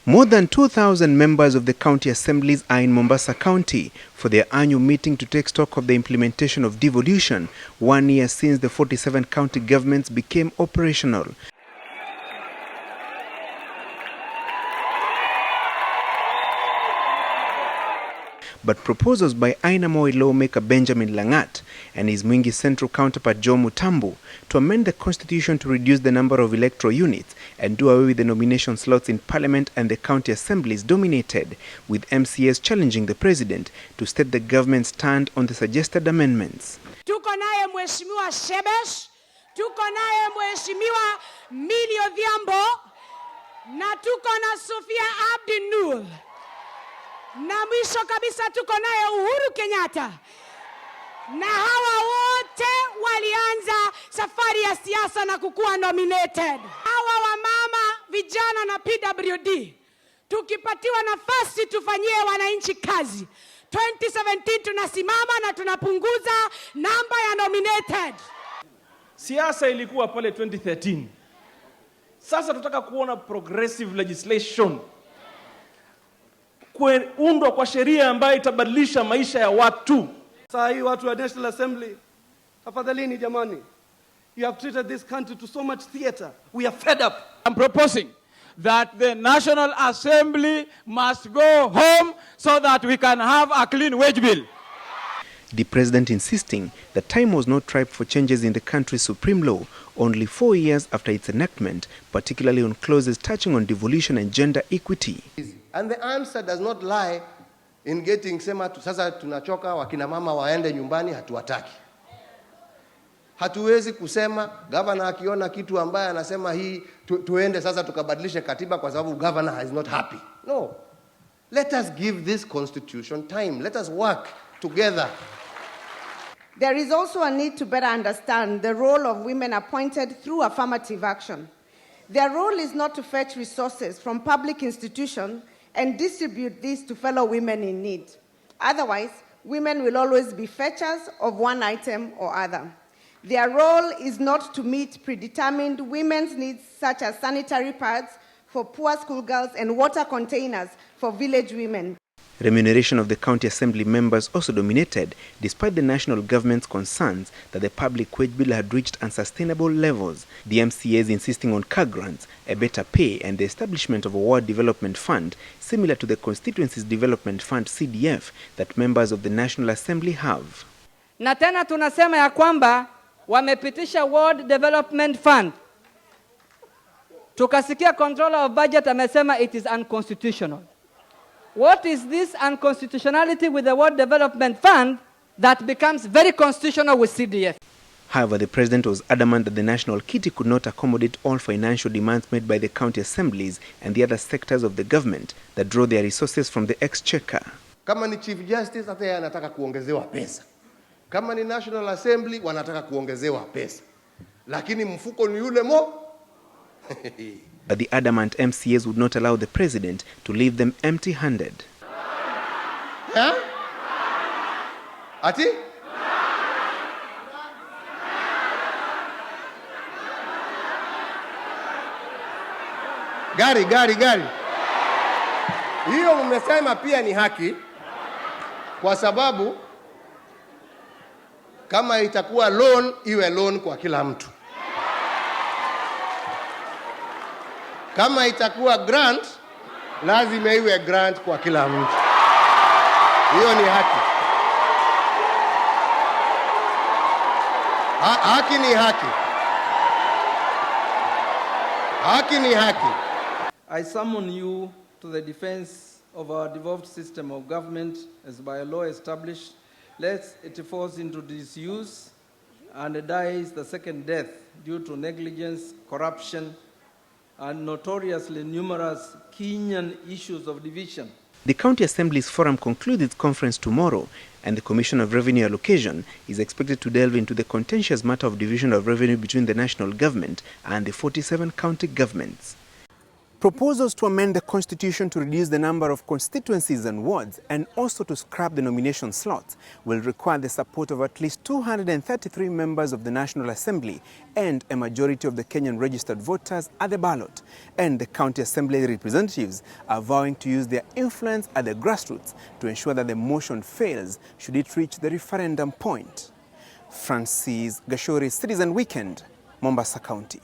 More than 2,000 members of the county assemblies are in Mombasa County for their annual meeting to take stock of the implementation of devolution, 1 year since the 47 county governments became operational. But proposals by Aina Moi lawmaker Benjamin Langat and his Mwingi Central counterpart Joe Mutambu to amend the constitution to reduce the number of electoral units and do away with the nomination slots in parliament and the county assemblies dominated, with MCAs challenging the president to state the government's stand on the suggested amendments. Tuko naye Mheshimiwa Shebesh, tuko naye Mheshimiwa Millie Odhiambo, na tuko na Sofia Abdi Nur. Na mwisho kabisa tuko naye Uhuru Kenyatta. Na hawa wote walianza safari ya siasa na kukuwa nominated. Hawa wamama, vijana na PWD, tukipatiwa nafasi tufanyie wananchi kazi. 2017 tunasimama na tunapunguza namba ya nominated. Siasa ilikuwa pale 2013. Sasa tunataka kuona progressive legislation, kuundwa kwa sheria ambayo itabadilisha maisha ya watu. Saa hii watu wa National Assembly, tafadhalini jamani, you have treated this country to so much theater. We are fed up. I'm proposing that the National Assembly must go home so that we can have a clean wage bill. The president insisting that time was not ripe for changes in the country's supreme law only 4 years after its enactment, particularly on clauses touching on devolution and gender equity. And the answer does not lie in getting sema sasa tunachoka wakina mama waende nyumbani, hatuwataki. Hatuwezi kusema governor akiona kitu ambaye anasema hii tuende sasa tukabadilishe katiba kwa sababu governor is not happy. No. Let us give this constitution time. Let us work together. There is also a need to better understand the role of women appointed through affirmative action. Their role is not to fetch resources from public institutions and distribute these to fellow women in need. Otherwise, women will always be fetchers of one item or other. Their role is not to meet predetermined women's needs such as sanitary pads for poor schoolgirls and water containers for village women. Remuneration of the county assembly members also dominated, despite the national government's concerns that the public wage bill had reached unsustainable levels. The MCAs insisting on car grants, a better pay, and the establishment of a ward development fund, similar to the constituency's development fund CDF that members of the National Assembly have. Na tena tunasema ya kwamba wamepitisha ward development fund. Tukasikia controller of budget amesema it is unconstitutional. What is this unconstitutionality with the World Development Fund that becomes very constitutional with CDF? However, the president was adamant that the national kitty could not accommodate all financial demands made by the county assemblies and the other sectors of the government that draw their resources from the exchequer. Kama ni Chief Justice hata yeye anataka kuongezewa pesa. Kama ni National Assembly wanataka kuongezewa pesa. Lakini mfuko ni yule mo. But the adamant MCAs would not allow the president to leave them empty-handed. Huh? Ati? Gari. Hiyo mmesema pia ni haki, kwa sababu kama itakuwa loan, iwe loan kwa kila mtu. Kama itakuwa grant, lazima iwe grant kwa kila mtu. Hiyo ni haki. Haki ni haki. Haki ni haki. I summon you to the defense of our devolved system of government as by law established, lest it falls into disuse and dies the second death due to negligence, corruption, and notoriously numerous Kenyan issues of division. The County Assembly's forum concludes its conference tomorrow, and the Commission of Revenue Allocation is expected to delve into the contentious matter of division of revenue between the national government and the 47 county governments. Proposals to amend the constitution to reduce the number of constituencies and wards and also to scrap the nomination slots will require the support of at least 233 members of the National Assembly and a majority of the Kenyan registered voters at the ballot. And the county assembly representatives are vowing to use their influence at the grassroots to ensure that the motion fails should it reach the referendum point. Francis Gachuri, Citizen Weekend, Mombasa County.